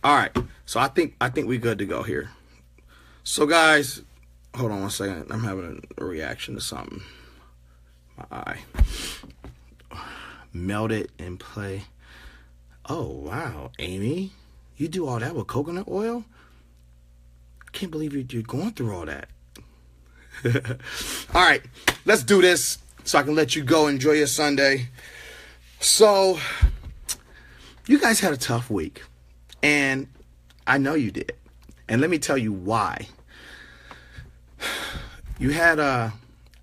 All right. So I think we're good to go here. So guys, hold on one second. I'm having a reaction to something. My eye melted and play. Oh wow, Amy, you do all that with coconut oil? I can't believe you're going through all that. All right, let's do this so I can let you go enjoy your Sunday. So, you guys had a tough week, and I know you did. And let me tell you why. You had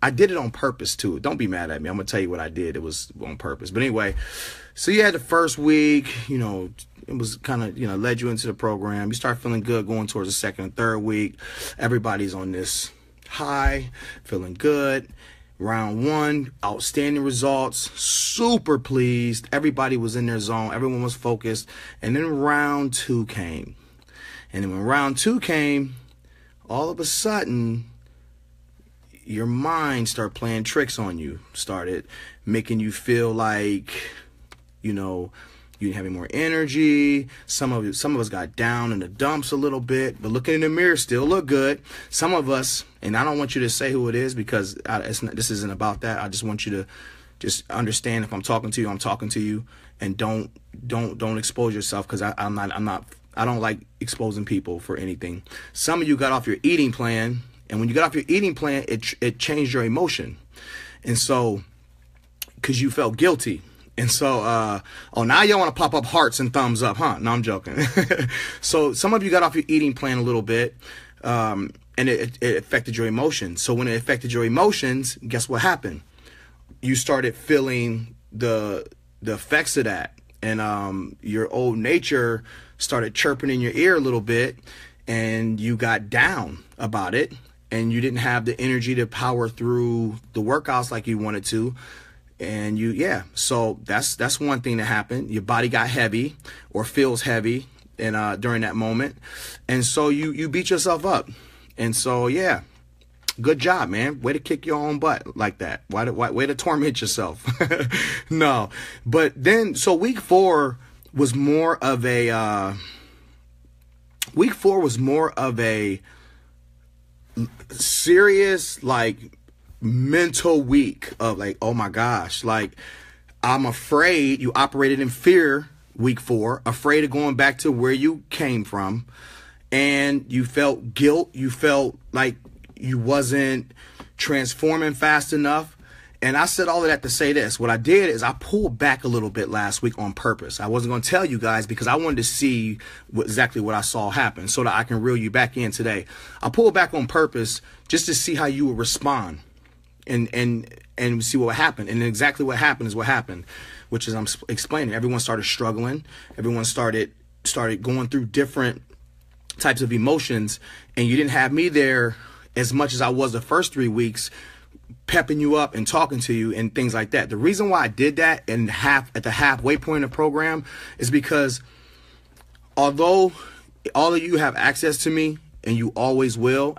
I did it on purpose too. Don't be mad at me. I'm going to tell you what I did. It was on purpose. But anyway, so you had the first week, it was kind of, led you into the program. You start feeling good going towards the second and third week. Everybody's on this high, feeling good. Round one, outstanding results, super pleased. Everybody was in their zone. Everyone was focused. And then round two came. And then when round two came, all of a sudden, your mind started playing tricks on you, started making you feel like, you didn't have any more energy. Some of us got down in the dumps a little bit, but looking in the mirror still look good. Some of us, and I don't want you to say who it is because this isn't about that. I just want you to just understand if I'm talking to you, I'm talking to you, and don't expose yourself because I don't like exposing people for anything. Some of you got off your eating plan, and when you got off your eating plan, it changed your emotion, and so because you felt guilty. And so, now y'all want to pop up hearts and thumbs up, huh? No, I'm joking. So some of you got off your eating plan a little bit, and it affected your emotions. So when it affected your emotions, guess what happened? You started feeling the effects of that, and your old nature started chirping in your ear a little bit, and you got down about it, and you didn't have the energy to power through the workouts like you wanted to. And so that's one thing that happened. Your body got heavy or feels heavy and during that moment. And so you beat yourself up. And so, good job, man. Way to kick your own butt like that. Way to torment yourself. No, but then, so week four was more of a serious, mental week of oh my gosh, I'm afraid. You operated in fear week four, afraid of going back to where you came from, and you felt guilt. You felt like you wasn't transforming fast enough. And I said all of that to say this. What I did is I pulled back a little bit last week on purpose. I wasn't going to tell you guys because I wanted to see exactly what I saw happen so that I can reel you back in today. I pulled back on purpose just to see how you would respond. And see what happened. And exactly what happened is what happened, which is I'm explaining. Everyone started struggling. Everyone started going through different types of emotions. And you didn't have me there as much as I was the first 3 weeks, pepping you up and talking to you and things like that. The reason why I did that at the halfway point of the program is because although all of you have access to me, and you always will,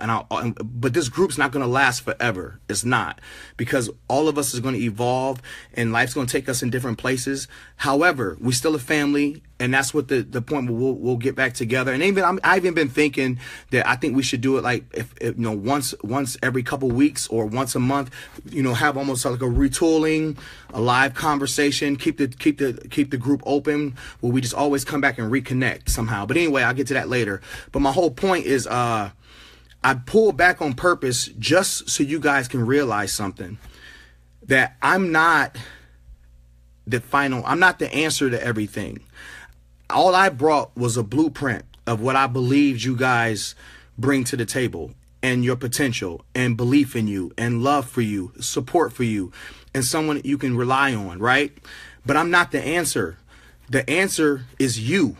but this group's not going to last forever. It's not, because all of us is going to evolve, and life's going to take us in different places. However, we still a family, and that's what the point where we'll get back together. And I've even been thinking that I think we should do it if once every couple weeks or once a month. Have almost like a retooling, a live conversation. Keep the group open where we just always come back and reconnect somehow. But anyway, I'll get to that later. But my whole point is I pulled back on purpose just so you guys can realize something, that I'm not the answer to everything. All I brought was a blueprint of what I believed you guys bring to the table, and your potential, and belief in you, and love for you, support for you, and someone you can rely on, right? But I'm not the answer. The answer is you.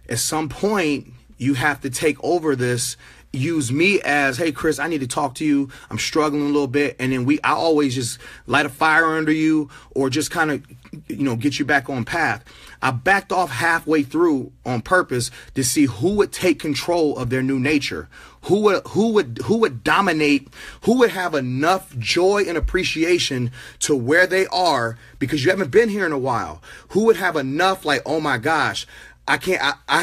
At some point, you have to take over this. Use me as, hey, Chris, I need to talk to you. I'm struggling a little bit. And then I always just light a fire under you, or just kind of, get you back on path. I backed off halfway through on purpose to see who would take control of their new nature, who would dominate, who would have enough joy and appreciation to where they are, because you haven't been here in a while. Who would have enough oh my gosh, I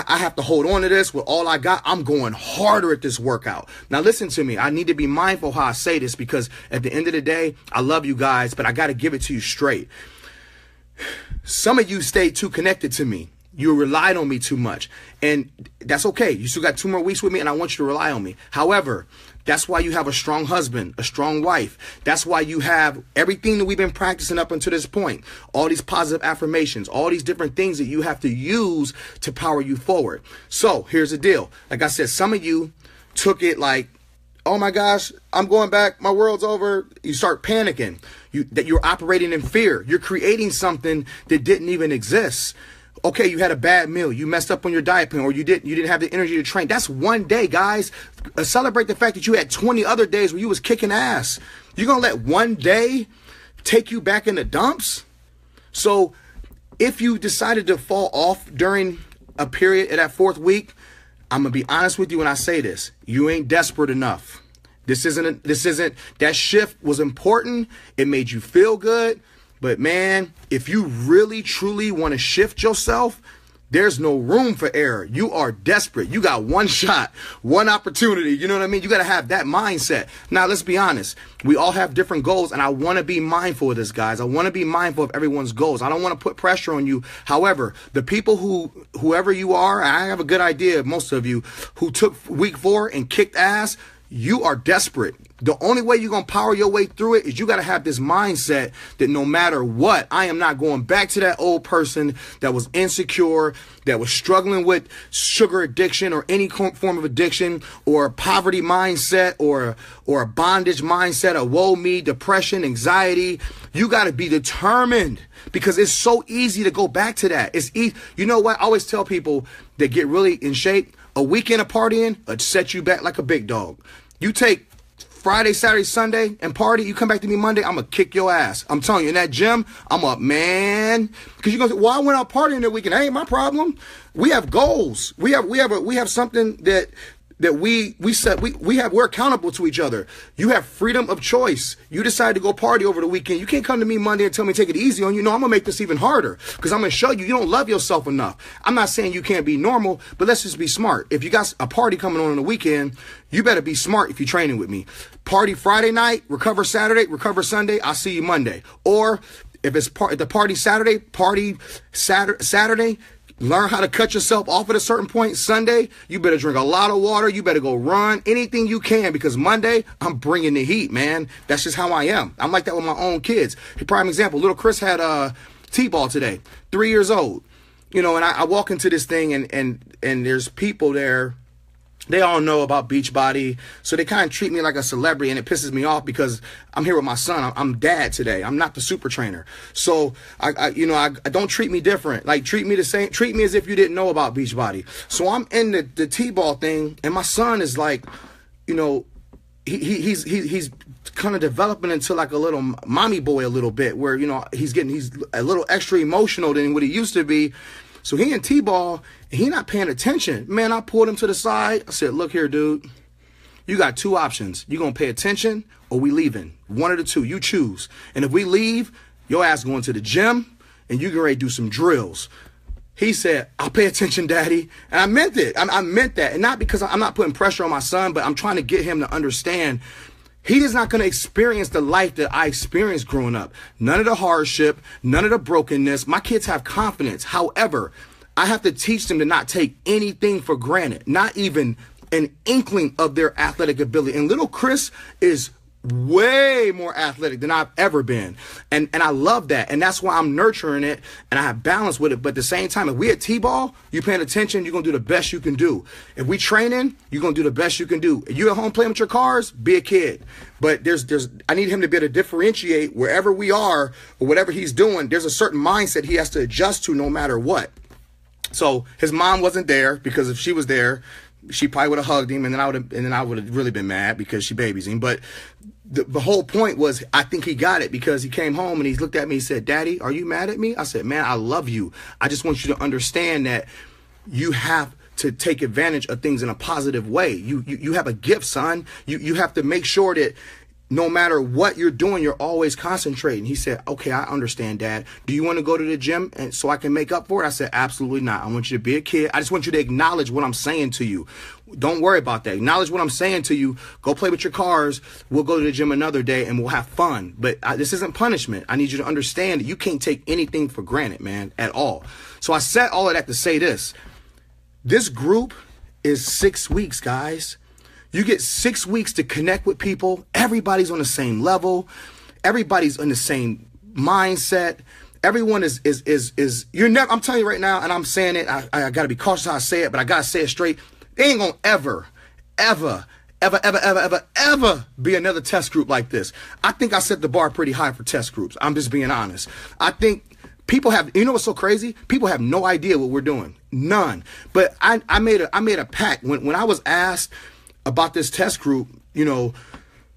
have to hold on to this with all I got. I'm going harder at this workout. Now listen to me. I need to be mindful how I say this, because at the end of the day, I love you guys, but I got to give it to you straight. Some of you stay too connected to me. You relied on me too much, and that's okay. You still got 2 more weeks with me, and I want you to rely on me. However, that's why you have a strong husband, a strong wife. That's why you have everything that we've been practicing up until this point. All these positive affirmations, all these different things that you have to use to power you forward. So here's the deal. Like I said, some of you took it like, oh my gosh, I'm going back. My world's over. You start panicking. That you're operating in fear. You're creating something that didn't even exist. Okay, you had a bad meal, you messed up on your diet plan, or you didn't have the energy to train. That's one day, guys. Celebrate the fact that you had 20 other days where you was kicking ass. You're going to let one day take you back in the dumps? So if you decided to fall off during a period of that 4th week, I'm going to be honest with you when I say this. You ain't desperate enough. This isn't, that shift was important. It made you feel good. But man, if you really, truly want to shift yourself, there's no room for error. You are desperate. You got one shot, one opportunity. You know what I mean? You got to have that mindset. Now, let's be honest. We all have different goals, and I want to be mindful of this, guys. I want to be mindful of everyone's goals. I don't want to put pressure on you. However, the people whoever you are, I have a good idea of most of you who took week 4 and kicked ass, you are desperate. The only way you're going to power your way through it is you got to have this mindset that no matter what, I am not going back to that old person that was insecure, that was struggling with sugar addiction or any form of addiction, or a poverty mindset, or a bondage mindset, a woe me, depression, anxiety. You got to be determined, because it's so easy to go back to that. It's easy. You know what? I always tell people that get really in shape, a weekend of partying would set you back like a big dog. You take Friday, Saturday, Sunday and party, you come back to me Monday, I'm going to kick your ass. I'm telling you, in that gym, I'm up, man. Because you're going to say, well, I went out partying that weekend. That ain't my problem. We have goals. We have something that we're accountable to each other. You have freedom of choice. You decide to go party over the weekend. You can't come to me Monday and tell me take it easy on you. No, I'm going to make this even harder, because I'm going to show you don't love yourself enough. I'm not saying you can't be normal, but let's just be smart. If you got a party coming on the weekend, you better be smart if you're training with me. Party Friday night, recover Saturday, recover Sunday, I'll see you Monday. Or if it's the party Saturday, party Saturday, learn how to cut yourself off at a certain point. Sunday, you better drink a lot of water. You better go run anything you can, because Monday, I'm bringing the heat, man. That's just how I am. I'm like that with my own kids. A prime example, little Chris had T-ball today, 3 years old. You know, and I walk into this thing and there's people there. They all know about Beachbody, so they kind of treat me like a celebrity, and it pisses me off because I'm here with my son. I'm dad today. I'm not the super trainer. So, I don't treat me different. Like, treat me the same. Treat me as if you didn't know about Beachbody. So I'm in the T-ball thing, and my son is like, you know, he's kind of developing into like a little mommy boy a little bit, where, you know, he's a little extra emotional than what he used to be. So he in T-ball, and he not paying attention. Man, I pulled him to the side. I said, look here, dude. You got 2 options. You going to pay attention, or we leaving. One of the 2. You choose. And if we leave, your ass going to the gym, and you get ready to do some drills. He said, I'll pay attention, Daddy. And I meant it. I meant that. And not because I'm not putting pressure on my son, but I'm trying to get him to understand he is not going to experience the life that I experienced growing up. None of the hardship, none of the brokenness. My kids have confidence. However, I have to teach them to not take anything for granted, not even an inkling of their athletic ability. And little Chris is way more athletic than I've ever been. And I love that. And that's why I'm nurturing it, and I have balance with it. But at the same time, if we at T-ball, you paying attention, you're going to do the best you can do. If we training, you're going to do the best you can do. If you at home playing with your cars, be a kid. But I need him to be able to differentiate wherever we are or whatever he's doing. There's a certain mindset he has to adjust to no matter what. So his mom wasn't there, because if she was there, she probably would have hugged him, and then I would have really been mad because she babies him. But the whole point was, I think he got it, because he came home and he looked at me and said, Daddy, are you mad at me? I said, man, I love you. I just want you to understand that you have to take advantage of things in a positive way. You have a gift, son. You have to make sure that no matter what you're doing, you're always concentrating. He said, okay, I understand, Dad. Do you want to go to the gym and so I can make up for it? I said, absolutely not. I want you to be a kid. I just want you to acknowledge what I'm saying to you. Don't worry about that. Acknowledge what I'm saying to you. Go play with your cars. We'll go to the gym another day and we'll have fun. But this isn't punishment. I need you to understand that you can't take anything for granted, man, at all. So I said all of that to say this. This group is 6 weeks, guys. You get 6 weeks to connect with people. Everybody's on the same level. Everybody's in the same mindset. Everyone is you're never, I'm telling you right now, and I'm saying it, I got to be cautious how I say it, but I got to say it straight. They ain't going to ever be another test group like this. I think I set the bar pretty high for test groups. I'm just being honest. I think people have, you know what's so crazy? People have no idea what we're doing. None. But I made a pact when I was asked about this test group, you know,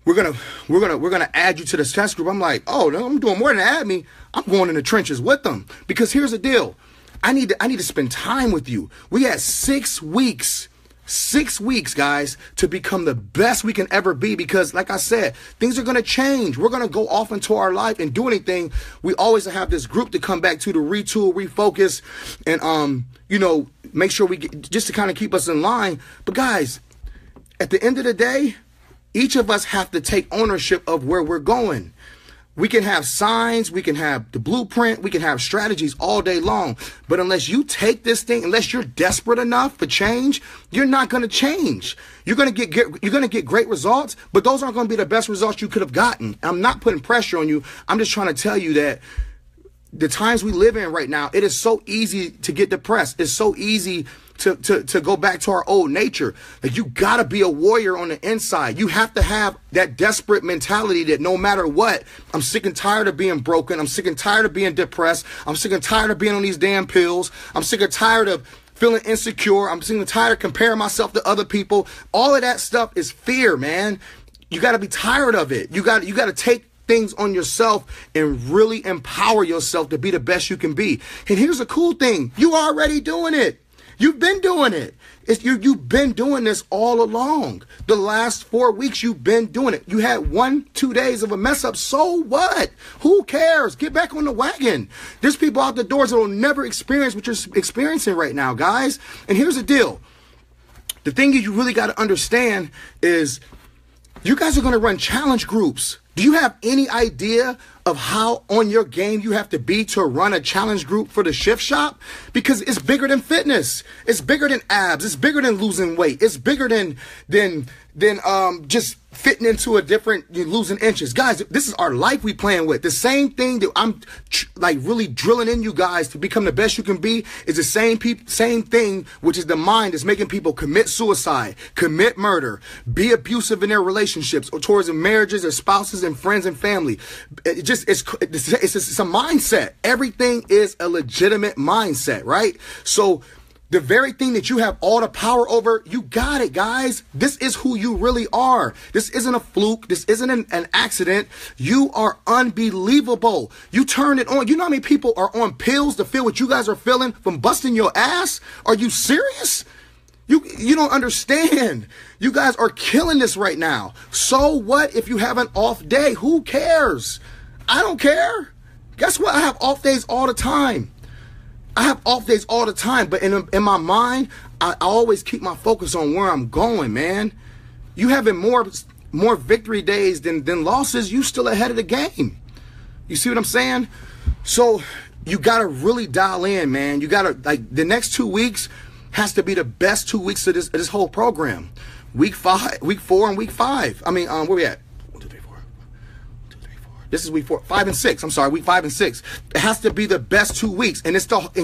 we're gonna add you to this test group. I'm like, oh no, I'm doing more than add me. I'm going in the trenches with them, because here's the deal. I need to spend time with you. We had 6 weeks, guys, to become the best we can ever be, because like I said, things are going to change. We're going to go off into our life and do anything. We always have this group to come back to retool, refocus, and, you know, make sure we get, just to kind of keep us in line. But guys, at the end of the day, each of us have to take ownership of where we're going. We can have signs, we can have the blueprint, we can have strategies all day long. But unless you take this thing, unless you're desperate enough for change, you're not going to change. You're going to get great results, but those aren't going to be the best results you could have gotten. I'm not putting pressure on you. I'm just trying to tell you that the times we live in right now, it is so easy to get depressed. It's so easy to go back to our old nature. Like, you gotta be a warrior on the inside. You have to have that desperate mentality that no matter what, I'm sick and tired of being broken. I'm sick and tired of being depressed. I'm sick and tired of being on these damn pills. I'm sick and tired of feeling insecure. I'm sick and tired of comparing myself to other people. All of that stuff is fear, man. You gotta be tired of it. You gotta take things on yourself and really empower yourself to be the best you can be. And here's the cool thing. You already doing it. You've been doing it. You've been doing this all along. The last 4 weeks, you've been doing it. You had 1-2 days of a mess up. So what? Who cares? Get back on the wagon. There's people out the doors that will never experience what you're experiencing right now, guys. And here's the deal. The thing you really got to understand is you guys are going to run challenge groups. Do you have any idea of how on your game you have to be to run a challenge group for the Shift Shop? Because it's bigger than fitness. It's bigger than abs. It's bigger than losing weight. It's bigger than just fitting into a different, losing inches. Guys, this is our life we playing with. The same thing that I'm really drilling in you guys to become the best you can be is the same thing, which is the mind that's making people commit suicide, commit murder, be abusive in their relationships or towards their marriages, their spouses and friends and family. It's a mindset. Everything is a legitimate mindset, right? So the very thing that you have all the power over, you got it, guys. This is who you really are. This isn't a fluke. This isn't an accident. You are unbelievable. You turn it on. You know how many people are on pills to feel what you guys are feeling from busting your ass? Are you serious? You don't understand. You guys are killing this right now. So what if you have an off day? Who cares? I don't care. Guess what? I have off days all the time. But in my mind, I always keep my focus on where I'm going, man. You having more victory days than losses, you still ahead of the game. You see what I'm saying? So you got to really dial in, man. You got to, the next 2 weeks has to be the best 2 weeks of this whole program. Week 4 and week 5. I mean, where we at? This is week 4, 5 and 6. I'm sorry, week 5 and 6. It has to be the best 2 weeks. And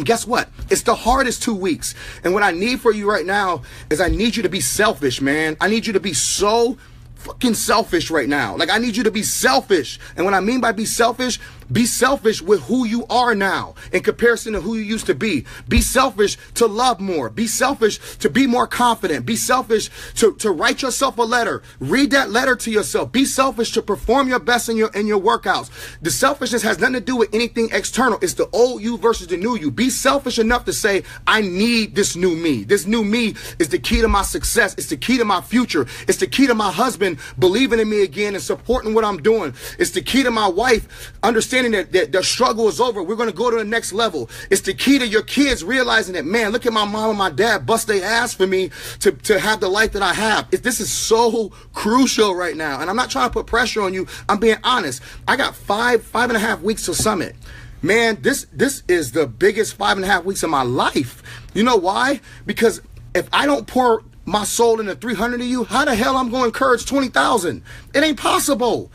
guess what? It's the hardest 2 weeks. And what I need for you right now is I need you to be selfish, man. I need you to be so fucking selfish right now. I need you to be selfish. And what I mean by be selfish, Be selfish with who you are now in comparison to who you used to be. Be selfish to love more. Be selfish to be more confident. Be selfish to write yourself a letter. Read that letter to yourself. Be selfish to perform your best in your workouts. The selfishness has nothing to do with anything external. It's the old you versus the new you. Be selfish enough to say, I need this new me. This new me is the key to my success. It's the key to my future. It's the key to my husband believing in me again and supporting what I'm doing. It's the key to my wife understanding that the struggle is over. We're going to go to the next level. It's the key to your kids realizing that, man, look at my mom and my dad bust their ass for me to have the life that I have. This is so crucial right now. And I'm not trying to put pressure on you. I'm being honest. I got 5.5 weeks to summit. Man, this is the biggest 5.5 weeks of my life. You know why? Because if I don't pour my soul into 300 of you, how the hell I'm going to encourage 20,000? It ain't possible.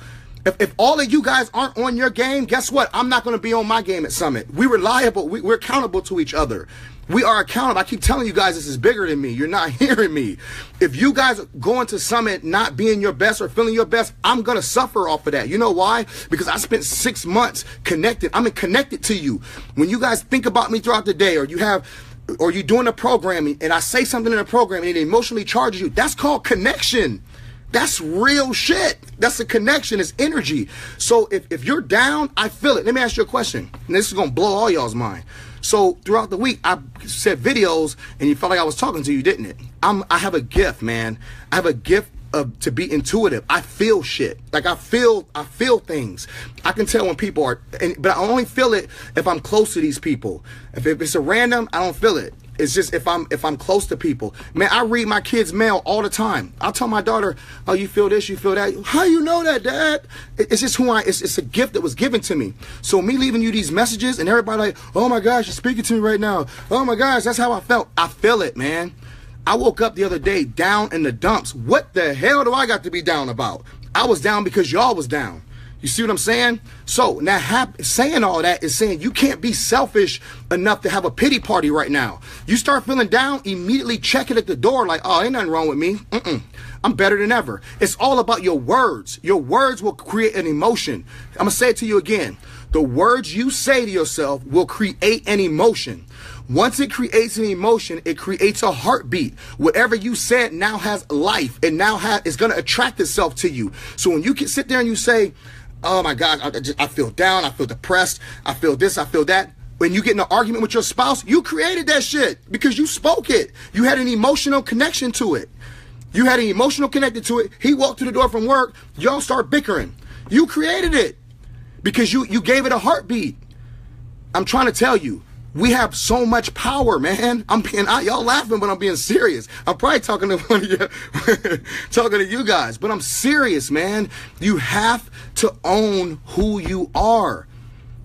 If all of you guys aren't on your game, guess what? I'm not going to be on my game at Summit. We're reliable. We're accountable to each other. We are accountable. I keep telling you guys this is bigger than me. You're not hearing me. If you guys go into Summit not being your best or feeling your best, I'm going to suffer off of that. You know why? Because I spent 6 months connected. I'm connected to you. When you guys think about me throughout the day, or you're doing a programming and I say something in a program and it emotionally charges you, that's called connection. That's real shit. That's a connection. It's energy. So if you're down, I feel it. Let me ask you a question. And this is going to blow all y'all's mind. So throughout the week, I said videos and you felt like I was talking to you, didn't it? I have a gift, man. I have a gift to be intuitive. I feel shit. Like I feel things. I can tell when people are, but I only feel it if I'm close to these people. If it's a random, I don't feel it. It's just if I'm close to people. Man, I read my kids' mail all the time. I'll tell my daughter, oh, you feel this, you feel that. How you know that, Dad? It's just who it's a gift that was given to me. So me leaving you these messages and everybody like, oh my gosh, you're speaking to me right now. Oh my gosh, that's how I felt. I feel it, man. I woke up the other day down in the dumps. What the hell do I got to be down about? I was down because y'all was down. You see what I'm saying? So now saying all that is saying you can't be selfish enough to have a pity party right now. You start feeling down, immediately check it at the door like, oh, ain't nothing wrong with me. I'm better than ever. It's all about your words. Your words will create an emotion. I'm going to say it to you again. The words you say to yourself will create an emotion. Once it creates an emotion, it creates a heartbeat. Whatever you said now has life. It now is going to attract itself to you. So when you can sit there and you say, oh my God, I feel down, I feel depressed, I feel this, I feel that. When you get in an argument with your spouse, you created that shit because you spoke it. You had an emotional connection to it. You had an emotional connection to it. He walked through the door from work, y'all start bickering. You created it because you gave it a heartbeat. I'm trying to tell you, we have so much power, man. Y'all laughing, but I'm being serious. I'm probably talking to one of you, talking to you guys, but I'm serious, man. You have to own who you are.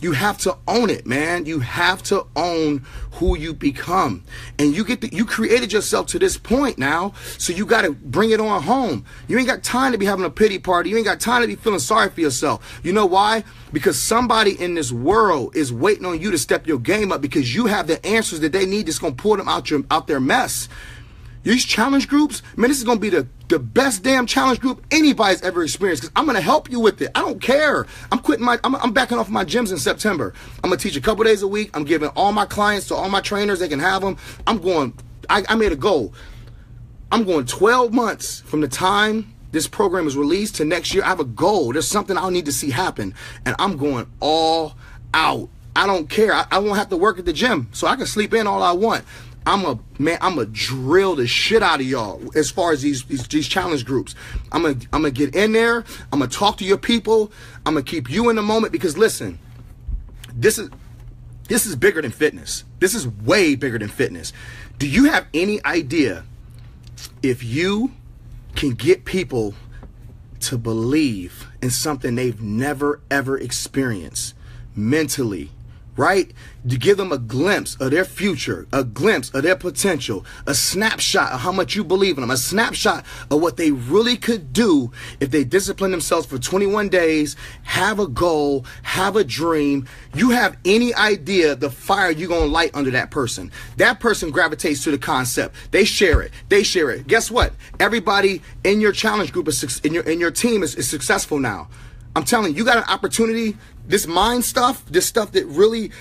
You have to own it, man. You have to own who you become. And you created yourself to this point now, so you got to bring it on home. You ain't got time to be having a pity party. You ain't got time to be feeling sorry for yourself. You know why? Because somebody in this world is waiting on you to step your game up because you have the answers that they need that's going to pull them out their mess. These challenge groups, man, this is going to be the best damn challenge group anybody's ever experienced because I'm going to help you with it. I don't care. I'm backing off my gyms in September. I'm going to teach a couple days a week. I'm giving all my clients to all my trainers. They can have them. I made a goal. I'm going 12 months from the time this program is released to next year. I have a goal. There's something I'll need to see happen. And I'm going all out. I don't care. I won't have to work at the gym, so I can sleep in all I want. I'm a drill the shit out of y'all as far as these challenge groups. I'm gonna get in there. I'm gonna talk to your people. I'm gonna keep you in the moment because listen, this is bigger than fitness. This is way bigger than fitness. Do you have any idea if you can get people to believe in something they've never ever experienced mentally? Right? To give them a glimpse of their future, a glimpse of their potential, a snapshot of how much you believe in them, a snapshot of what they really could do if they discipline themselves for 21 days, have a goal, have a dream. You have any idea the fire you're going to light under that person. That person gravitates to the concept. They share it. Guess what? Everybody in your challenge group in your team is successful now. I'm telling you, you got an opportunity. This mind stuff, this stuff that really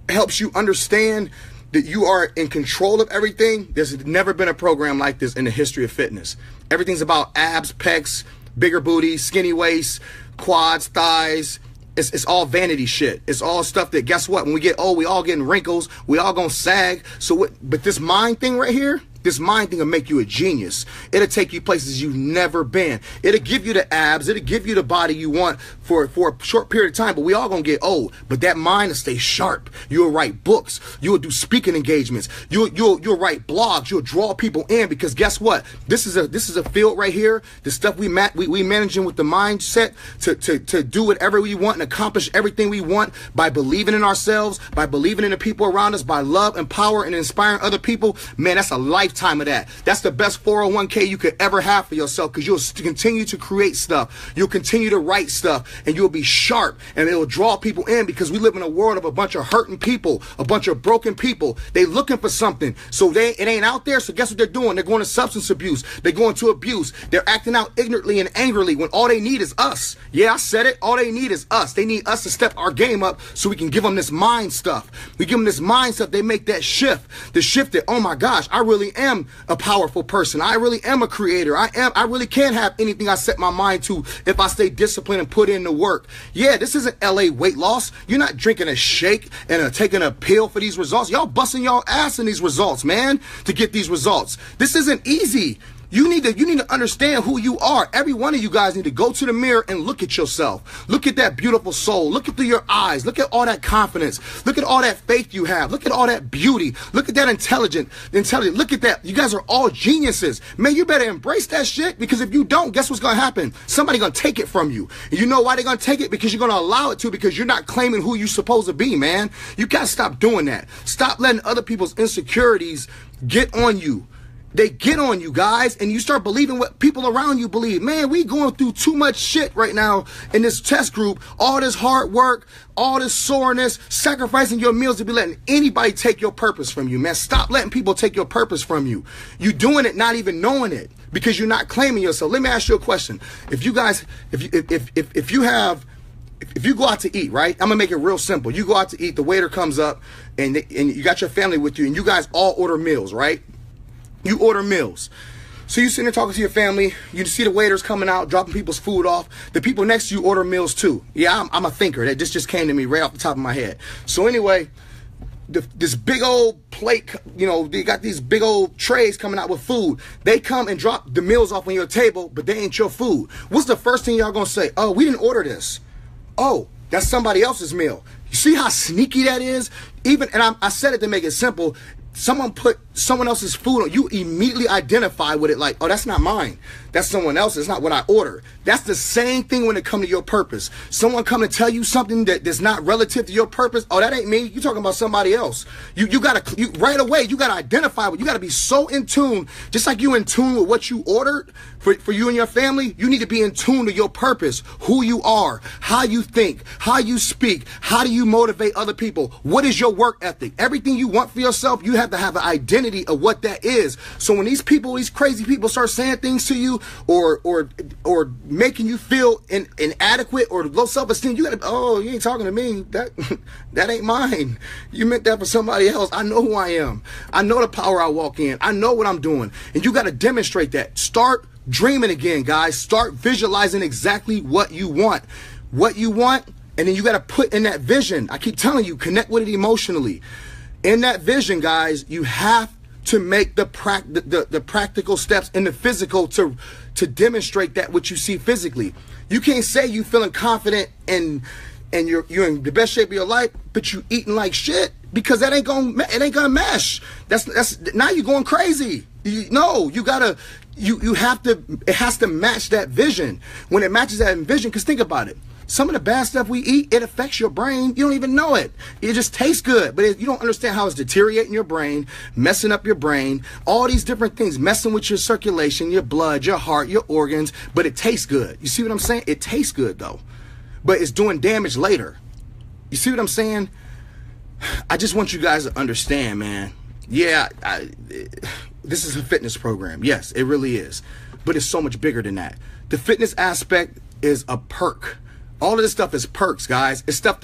helps you understand that you are in control of everything. There's never been a program like this in the history of fitness. Everything's about abs, pecs, bigger booty, skinny waist, quads, thighs. It's all vanity shit. It's all stuff that, guess what? When we get old, we all getting wrinkles. We all gonna sag. So what? But this mind thing right here, this mind thing will make you a genius. It'll take you places you've never been. It'll give you the abs. It'll give you the body you want for a short period of time. But we all gonna get old. But that mind will stay sharp. You'll write books. You'll do speaking engagements. You'll write blogs. You'll draw people in, because guess what? This is a field right here. The stuff we managing with the mindset to do whatever we want and accomplish everything we want by believing in ourselves, by believing in the people around us, by love and power and inspiring other people. Man, that's a lifetime of that. That's the best 401k you could ever have for yourself, because you'll continue to create stuff. You'll continue to write stuff, and you'll be sharp, and it'll draw people in, because we live in a world of a bunch of hurting people, a bunch of broken people. They looking for something, so it ain't out there. So guess what they're doing? They're going to substance abuse. They're going to abuse. They're acting out ignorantly and angrily when all they need is us. Yeah, I said it. All they need is us. They need us to step our game up so we can give them this mind stuff. We give them this mind stuff. They make that shift. The shift that, oh my gosh, I really am a powerful person. I really am a creator. I really can have anything I set my mind to if I stay disciplined and put in the work. Yeah, this isn't LA weight loss. You're not drinking a shake and taking a pill for these results. Y'all busting y'all ass in these results, man, to get these results. This isn't easy. You need to understand who you are. Every one of you guys need to go to the mirror and look at yourself. Look at that beautiful soul. Look through your eyes. Look at all that confidence. Look at all that faith you have. Look at all that beauty. Look at that intelligence. Look at that. You guys are all geniuses. Man, you better embrace that shit, because if you don't, guess what's going to happen? Somebody's going to take it from you. And you know why they're going to take it? Because you're going to allow it to, because you're not claiming who you're supposed to be, man. You got to stop doing that. Stop letting other people's insecurities get on you. They get on you, guys, and you start believing what people around you believe. Man, we going through too much shit right now in this test group. All this hard work, all this soreness, sacrificing your meals to be letting anybody take your purpose from you, man. Stop letting people take your purpose from you. You doing it not even knowing it, because you're not claiming yourself. Let me ask you a question. If you guys, if you go out to eat, right? I'm gonna make it real simple. You go out to eat, the waiter comes up, and you got your family with you, and you guys all order meals, right? You order meals. So you sitting there talking to your family. You see the waiters coming out, dropping people's food off. The people next to you order meals too. Yeah, I'm a thinker. That just came to me right off the top of my head. So anyway, this big old plate, they got these big old trays coming out with food. They come and drop the meals off on your table, but they ain't your food. What's the first thing y'all gonna say? Oh, we didn't order this. Oh, that's somebody else's meal. You see how sneaky that is? I said it to make it simple. Someone put someone else's food on, you immediately identify with it like, oh, that's not mine. That's someone else's. It's not what I order. That's the same thing when it comes to your purpose. Someone come to tell you something that's not relative to your purpose. Oh, that ain't me. You're talking about somebody else. You right away, you got to identify with, you got to be so in tune, just like you in tune with what you ordered for you and your family. You need to be in tune to your purpose, who you are, how you think, how you speak, how do you motivate other people? What is your work ethic? Everything you want for yourself, you have to have an identity of what that is. So when these crazy people start saying things to you or making you feel inadequate or low self-esteem, you gotta, oh, you ain't talking to me. That ain't mine. You meant that for somebody else. I know who I am. I know the power I walk in. I know what I'm doing. And you got to demonstrate that. Start dreaming again, guys. Start visualizing exactly what you want. And then you got to put in that vision. I keep telling you, connect with it emotionally. In that vision, guys, you have to make the practical steps in the physical to demonstrate that what you see physically. You can't say you feeling confident and you're in the best shape of your life, but you eating like shit, because it ain't gonna mesh. That's now you're going crazy. It has to match that vision. When it matches that vision, because think about it. Some of the bad stuff we eat, it affects your brain. You don't even know it. It just tastes good, but you don't understand how it's deteriorating your brain, messing up your brain, all these different things, messing with your circulation, your blood, your heart, your organs, but it tastes good. You see what I'm saying? It tastes good though, but it's doing damage later. You see what I'm saying? I just want you guys to understand, man. Yeah, this is a fitness program. Yes, it really is, but it's so much bigger than that. The fitness aspect is a perk. All of this stuff is perks, guys. It's stuff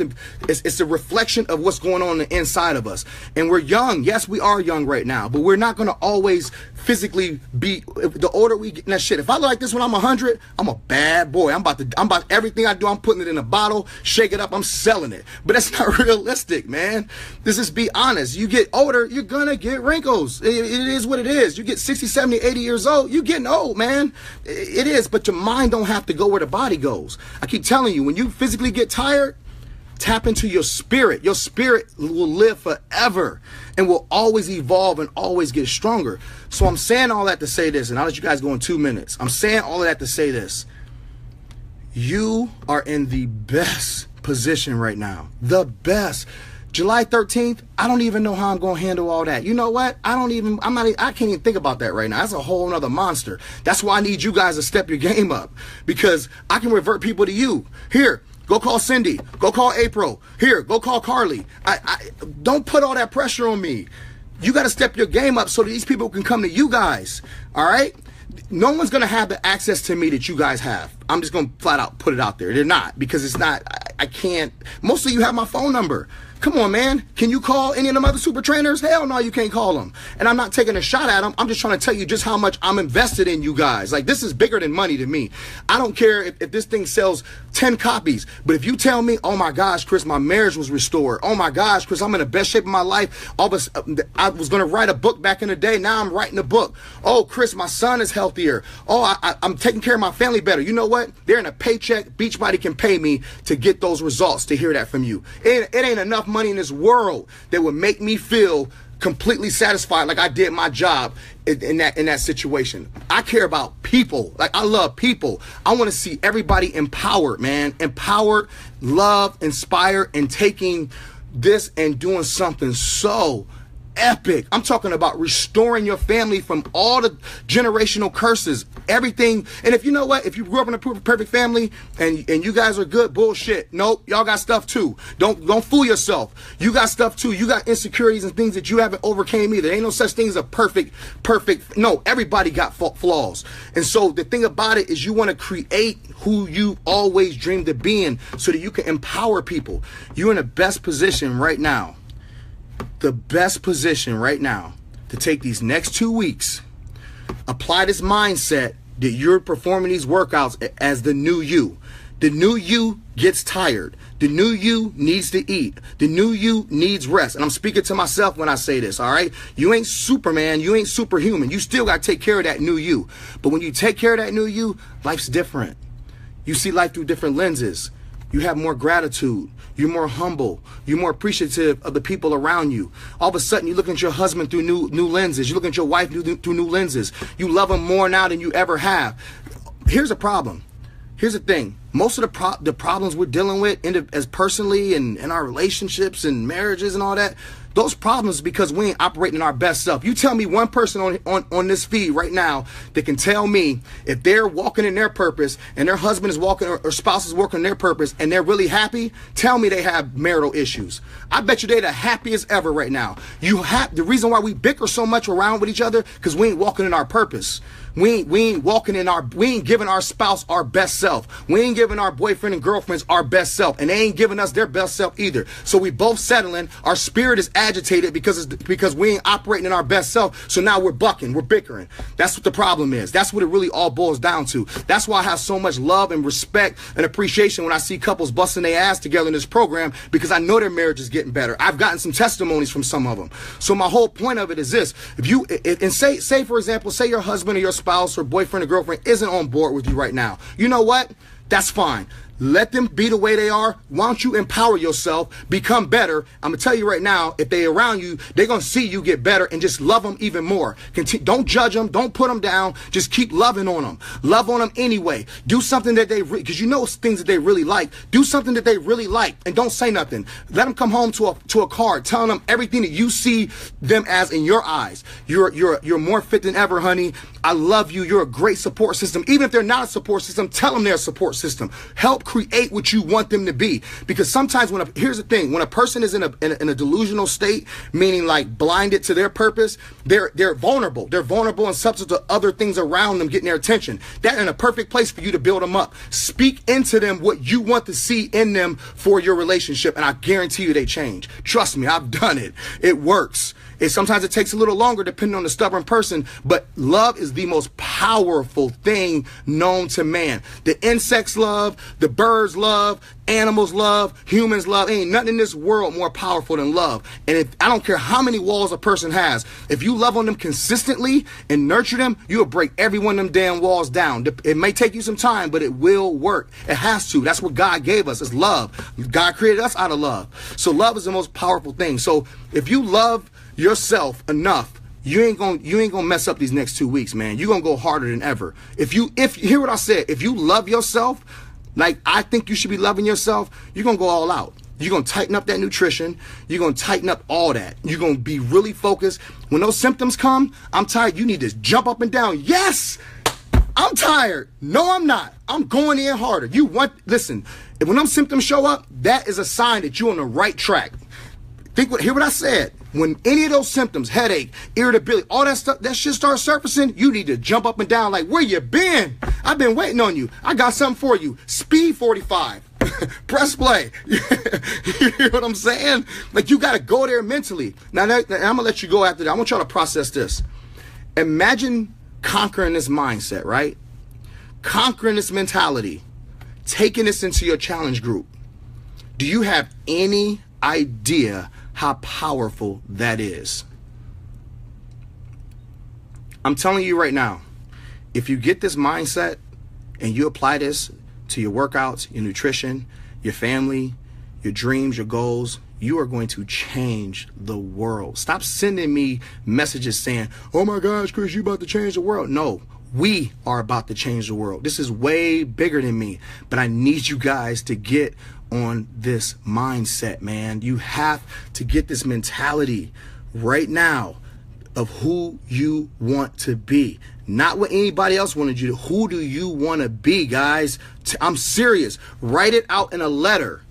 it's a reflection of what's going on the inside of us. And we're young. Yes, we are young right now, but we're not going to always physically be. The older we get, that shit. If I look like this when I'm 100, I'm a bad boy. I'm about everything I do. I'm putting it in a bottle, shake it up. I'm selling it. But that's not realistic, man. Let's just be honest. You get older, you're going to get wrinkles. It is what it is. You get 60, 70, 80 years old, you're getting old, man. It is. But your mind don't have to go where the body goes. I keep telling you, when you physically get tired, tap into your spirit. Your spirit will live forever and will always evolve and always get stronger. So I'm saying all that to say this, and I'll let you guys go in 2 minutes. I'm saying all of that to say this. You are in the best position right now. The best. July 13th, I don't even know how I'm going to handle all that. You know what? I can't even think about that right now. That's a whole nother monster. That's why I need you guys to step your game up, because I can revert people to you. Here, go call Cindy. Go call April. Here, go call Carly. Don't put all that pressure on me. You got to step your game up so that these people can come to you guys. All right? No one's going to have the access to me that you guys have. I'm just going to flat out put it out there. They're not, because it's not, I can't. Most of you have my phone number. Come on, man. Can you call any of them other super trainers? Hell no, you can't call them. And I'm not taking a shot at them. I'm just trying to tell you just how much I'm invested in you guys. Like, this is bigger than money to me. I don't care if this thing sells 10 copies. But if you tell me, oh my gosh, Chris, my marriage was restored. Oh my gosh, Chris, I'm in the best shape of my life. I was going to write a book back in the day. Now I'm writing a book. Oh, Chris, my son is healthier. Oh, I'm taking care of my family better. You know what? They're in a paycheck. Beachbody can pay me to get those results, to hear that from you. It ain't enough money in this world that would make me feel completely satisfied like I did my job in that situation. I care about people. Like, I love people. I want to see everybody empowered, man. Empowered, loved, inspired, and taking this and doing something so epic. I'm talking about restoring your family from all the generational curses, everything. And if you know what, if you grew up in a perfect family and you guys are good, bullshit. Nope, y'all got stuff too. Don't fool yourself. You got stuff too. You got insecurities and things that you haven't overcame either. There ain't no such thing as a perfect. No, everybody got flaws. And so the thing about it is, you want to create who you always dreamed of being so that you can empower people. You're in the best position right now. The best position right now to take these next 2 weeks, apply this mindset that you're performing these workouts as the new you. The new you gets tired. The new you needs to eat. The new you needs rest. And I'm speaking to myself when I say this, all right? You ain't Superman. You ain't superhuman. You still got to take care of that new you. But when you take care of that new you, life's different. You see life through different lenses. You have more gratitude. You're more humble. You're more appreciative of the people around you. All of a sudden, you look at your husband through new lenses. You look at your wife through new lenses. You love them more now than you ever have. Here's a problem. Here's the thing. Most of the problems we're dealing with as personally and in our relationships and marriages and all that, those problems because we ain't operating in our best self. You tell me one person on this feed right now that can tell me if they're walking in their purpose and their husband is walking or spouse is working in their purpose and they're really happy, tell me they have marital issues. I bet you they're the happiest ever right now. The reason why we bicker so much around with each other because we ain't walking in our purpose. We ain't giving our spouse our best self. We ain't giving our boyfriend and girlfriends our best self, and they ain't giving us their best self either. So we both settling. Our spirit is agitated because we ain't operating in our best self. So now we're bucking, we're bickering. That's what the problem is. That's what it really all boils down to. That's why I have so much love and respect and appreciation when I see couples busting their ass together in this program, because I know their marriage is getting better. I've gotten some testimonies from some of them. So my whole point of it is this: say for example, say your husband or your spouse or boyfriend or girlfriend isn't on board with you right now. You know what? That's fine. Let them be the way they are. Why don't you empower yourself, become better? I'm going to tell you right now, if they're around you, they're going to see you get better and just love them even more. Don't judge them. Don't put them down. Just keep loving on them. Love on them anyway. Do something that because you know things that they really like. Do something that they really like and don't say nothing. Let them come home to a card telling them everything that you see them as in your eyes. You're more fit than ever, honey. I love you. You're a great support system. Even if they're not a support system, tell them they're a support system. Help create what you want them to be. Because sometimes here's the thing, when a person is in a delusional state, meaning like blinded to their purpose, they're vulnerable. They're vulnerable and subject to other things around them getting their attention. That's in a perfect place for you to build them up. Speak into them what you want to see in them for your relationship, and I guarantee you they change. Trust me, I've done it. It works. Sometimes it takes a little longer depending on the stubborn person, but love is the most powerful thing known to man. The insects love, the birds love, animals love, humans love. Ain't nothing in this world more powerful than love. And I don't care how many walls a person has, if you love on them consistently and nurture them, you'll break every one of them damn walls down. It may take you some time, but it will work. It has to. That's what God gave us, is love. God created us out of love. So love is the most powerful thing. So if you love yourself enough, you ain't gonna mess up these next 2 weeks, man. You're gonna go harder than ever. If hear what I said, if you love yourself like I think you should be loving yourself, you're gonna go all out. You're gonna tighten up that nutrition. You're gonna tighten up all that. You're gonna be really focused. When those symptoms come, I'm tired, you need to jump up and down. Yes, I'm tired. No, I'm not. I'm going in harder. Listen, when those symptoms show up, that is a sign that you're on the right track. Hear what I said. When any of those symptoms, headache, irritability, all that stuff, that shit starts surfacing, you need to jump up and down like, where you been? I've been waiting on you. I got something for you. Speed 45. Press play. You hear what I'm saying? Like, you got to go there mentally. Now, I'm going to let you go after that. I want y'all to process this. Imagine conquering this mindset, right? Conquering this mentality. Taking this into your challenge group. Do you have any idea how powerful that is? I'm telling you right now, if you get this mindset and you apply this to your workouts, your nutrition, your family, your dreams, your goals, you are going to change the world. Stop sending me messages saying, oh my gosh, Chris, you about to change the world. No, we are about to change the world. This is way bigger than me, but I need you guys to get on this mindset, man. You have to get this mentality right now of who you want to be. Not what anybody else wanted you to. Who do you want to be, guys? I'm serious. Write it out in a letter.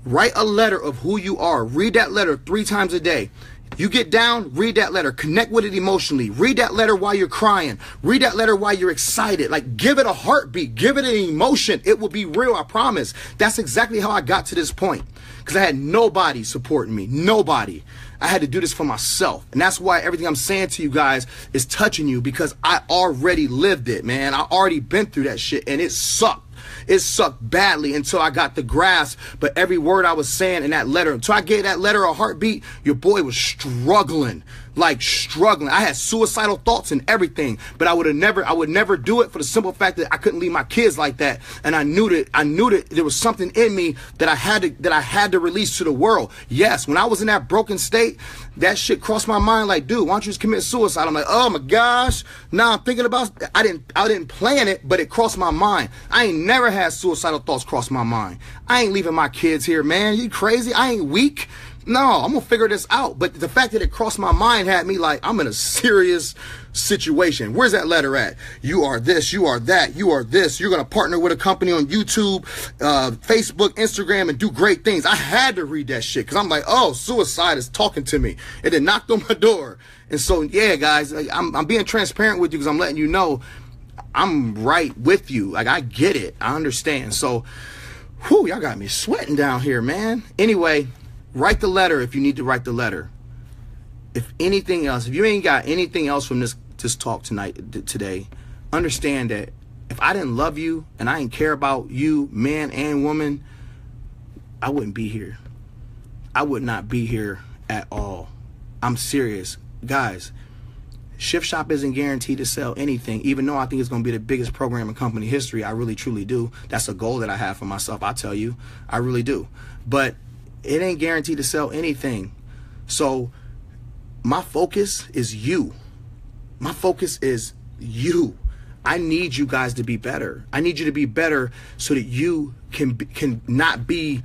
Write a letter of who you are. Read that letter 3 times a day. You get down, read that letter. Connect with it emotionally. Read that letter while you're crying. Read that letter while you're excited. Like, give it a heartbeat. Give it an emotion. It will be real, I promise. That's exactly how I got to this point. Because I had nobody supporting me. Nobody. I had to do this for myself. And that's why everything I'm saying to you guys is touching you, because I already lived it, man. I already been through that shit, and it sucked. It sucked badly until I got the grasp. But every word I was saying in that letter, until I gave that letter a heartbeat, your boy was struggling. Like, struggling. I had suicidal thoughts and everything, but I would never do it for the simple fact that I couldn't leave my kids like that. And I knew that there was something in me that I had to release to the world. Yes, when I was in that broken state, that shit crossed my mind like, dude, why don't you just commit suicide? I'm like, oh my gosh. Now I'm thinking about, I didn't plan it, but it crossed my mind. I ain't never had suicidal thoughts cross my mind. I ain't leaving my kids here, man. You crazy? I ain't weak. No, I'm going to figure this out. But the fact that it crossed my mind had me like, I'm in a serious situation. Where's that letter at? You are this, you are that, you are this. You're going to partner with a company on YouTube, Facebook, Instagram, and do great things. I had to read that shit because I'm like, oh, suicide is talking to me. It knocked on my door. And so, yeah, guys, I'm being transparent with you because I'm letting you know I'm right with you. Like, I get it. I understand. So, whew, y'all got me sweating down here, man. Anyway, write the letter if you need to write the letter. If anything else, if you ain't got anything else from this talk today, understand that if I didn't love you and I didn't care about you, man and woman, I wouldn't be here. I would not be here at all. I'm serious. Guys, Shift Shop isn't guaranteed to sell anything, even though I think it's going to be the biggest program in company history. I really, truly do. That's a goal that I have for myself. I tell you, I really do. But it ain't guaranteed to sell anything. So my focus is you. My focus is you. I need you guys to be better. I need you to be better so that you can not be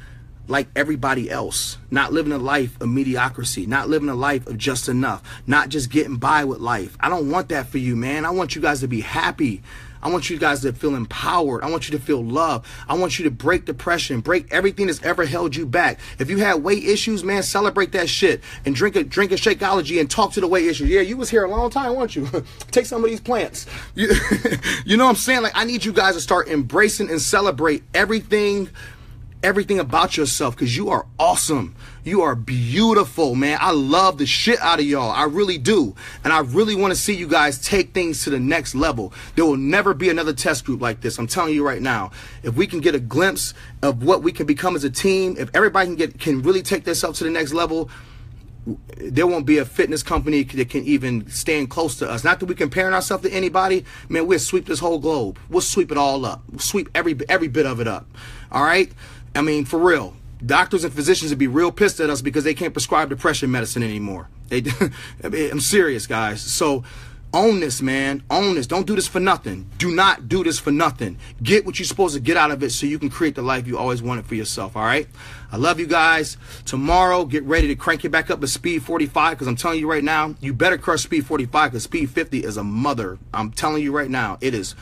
like everybody else, not living a life of mediocrity, not living a life of just enough, not just getting by with life. I don't want that for you, man. I want you guys to be happy. I want you guys to feel empowered. I want you to feel love. I want you to break depression, break everything that's ever held you back. If you had weight issues, man, celebrate that shit and drink a Shakeology and talk to the weight issues. Yeah, you was here a long time, weren't you? Take some of these plants. You know what I'm saying? Like, I need you guys to start embracing and celebrate everything about yourself, because you are awesome. You are beautiful, man. I love the shit out of y'all. I really do. And I really want to see you guys take things to the next level. There will never be another test group like this. I'm telling you right now. If we can get a glimpse of what we can become as a team, if everybody can really take themselves to the next level, there won't be a fitness company that can even stand close to us. Not that we're comparing ourselves to anybody. Man, we'll sweep this whole globe. We'll sweep it all up. We'll sweep every bit of it up. All right? I mean, for real. Doctors and physicians would be real pissed at us because they can't prescribe depression medicine anymore. I'm serious, guys. So own this, man. Own this. Don't do this for nothing. Do not do this for nothing. Get what you're supposed to get out of it so you can create the life you always wanted for yourself, all right? I love you guys. Tomorrow, get ready to crank it back up to speed 45, because I'm telling you right now, you better crush speed 45, because speed 50 is a mother. I'm telling you right now, it is.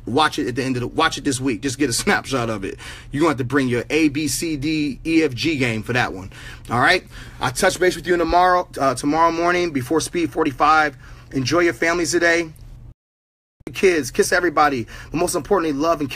Watch it at the end of watch it this week. Just get a snapshot of it. You're going to have to bring your A, B, C, D, E, F, G game for that one. All right? I'll touch base with you tomorrow morning before speed 45. Enjoy your families today. Kids, kiss everybody. But most importantly, love and